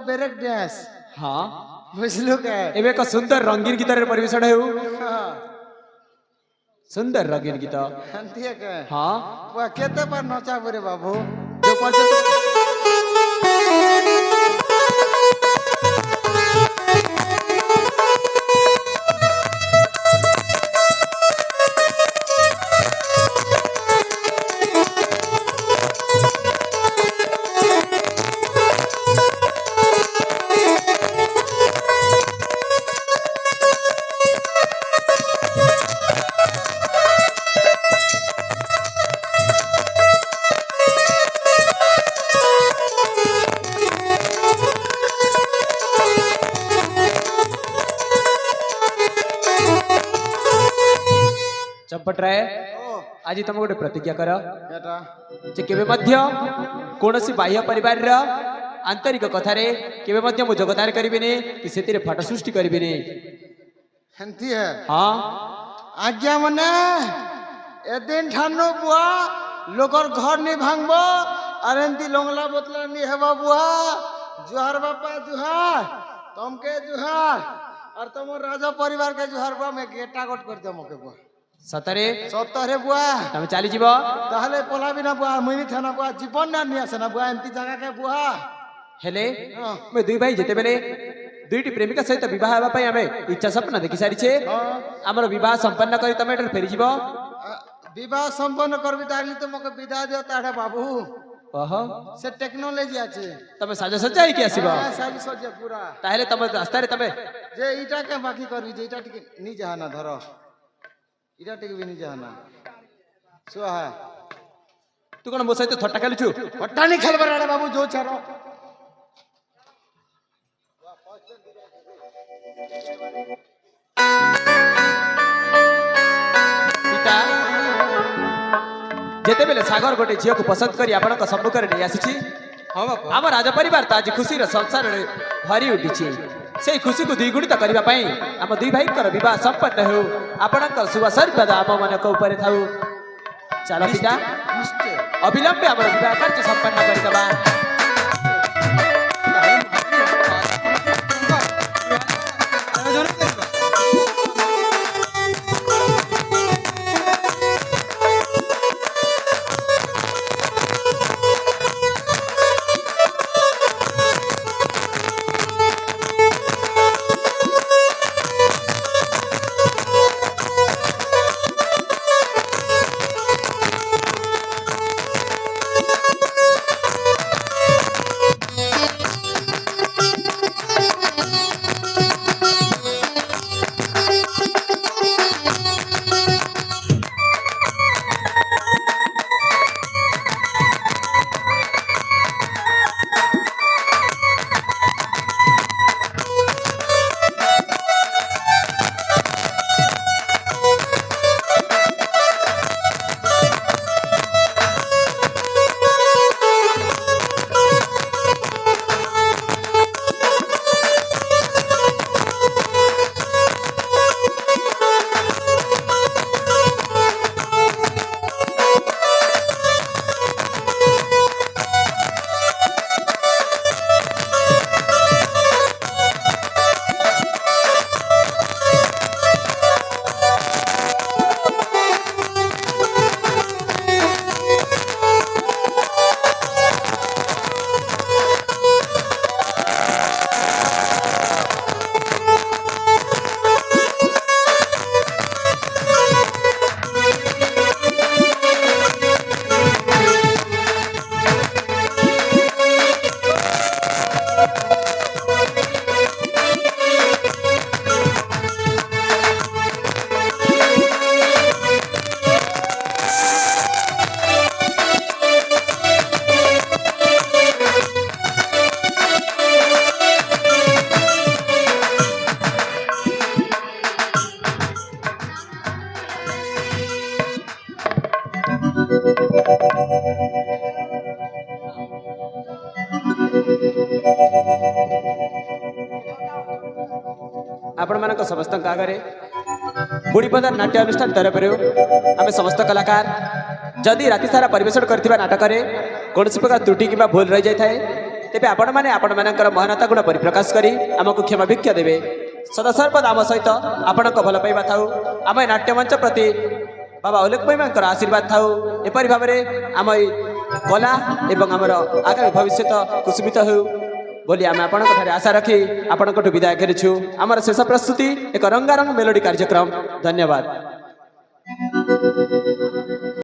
Break dance हाँ बुझलु के एबे एक सुंदर रंगीन गीतर परिवेशन हेउ सुंदर रंगीन गीत हंतिए के हाँ बुआ केते पर नचा बुरे बाबू जो पर्यंत चंपट राय आज तुम गोटे प्रतिज्ञा कर केटा जे केबे मध्य कोनोसी बाह्य परिवार रा आंतरिक कथारे केबे मध्य मु जोगदान करिबिनी कि सेतिरे फाटा सृष्टि करिबिनी हंती है हाँ आज्ञा मने ए दिन ठानो बुआ लोकर घर नहीं भांगबो और एंती लोंगला बोतला नहीं हेबा बुआ जुहार बापा जुहार तुमके जुहार और तुम राजा परिवार के जुहार बुआ मैं गेटा गोट कर दे मके बुआ सतरे सतरे बुआ तमे चली जीवो ताहले पलाबी ना बुआ मुई था ना बुआ जीवन ना नहीं आसे ना बुआ एंती जगह के बुआ हेले मैं दुई भाई जेते बेले दुईटी प्रेमिका सहित विवाह हेबा पई हमें इच्छा सपना देखि सारी छे हमर विवाह संपन्न करी तमे एटर फेरी जीवो विवाह संपन्न करबी ताली तो मके विदा दियो ताडा बाबू ओहो से टेक्नोलॉजी आछे तमे साजा सजाई कि आसीबो साली सजे पूरा ताहले तमे रास्ता रे तमे जे इटा के बाकी करबी जे इटा टिके नी जाना धरो इटा टिके भी नी जाना सुहा तू कोन मो सहित थट्टा खेलुछु हट्टा नहीं खेलबर रे बाबू जो छरो पिता जेते बेले सागर गोटे झियो को पसंद करी आपनक सम्मुख रे नै आसीछि हां बापा आम राज परिवार तो आज खुशी संसार रे भरी उठी से खुशी को द्विगुणित करने पाई आम दुई भाई विवाह संपन्न हो आपणकर शुभ सर्वदा आम मन ऊपर थाऊ चल पिता निश्चय अविलंबे आम विवाह कार्य संपन्न करदबा आपण मानक समस्त आगे बुढ़ीपदार नाट्य अनुष्ठान तरफ आम समस्त कलाकार जदि राति सारा परिवेशन करथिबा नाटक रे कौन प्रकार त्रुटि कि भूल रही जाए ତେବେ ଆପଣଙ୍କର ମହାନତା ଗୁଣ ପରିପ୍ରକାଶ କରି ଆମକୁ କ୍ଷମା ଭିକ୍ଷା ଦେବେ। ସଦାସର୍ବଦା ଆମ ସହିତ ଆପଣଙ୍କ ଭଲ ପାଇବା ଥାଉ। ଆମ ଏ ନାଟ୍ୟମଞ୍ଚ ପ୍ରତି ବାବା ଅଲୋକ ଭାଇଙ୍କର ଆଶୀର୍ବାଦ ଥାଉ। ଏପରି ଭାବରେ ଆମ ଏଇ କଲା ଏବଂ ଆମର ଆଗାମୀ ଭବିଷ୍ୟତ କୁସୁମିତ ହେଉ ବୋଲି ଆମେ ଆପଣଙ୍କ ଠାରେ ଆଶା ରଖି ଆପଣଙ୍କଠୁ ବିଦାୟ କରିଛୁ। ଆମର ଶେଷ ପ୍ରସ୍ତୁତି ଏକ ରଙ୍ଗାରଙ୍ଗ ମେଲୋଡି କାର୍ଯ୍ୟକ୍ରମ। ଧନ୍ୟବାଦ।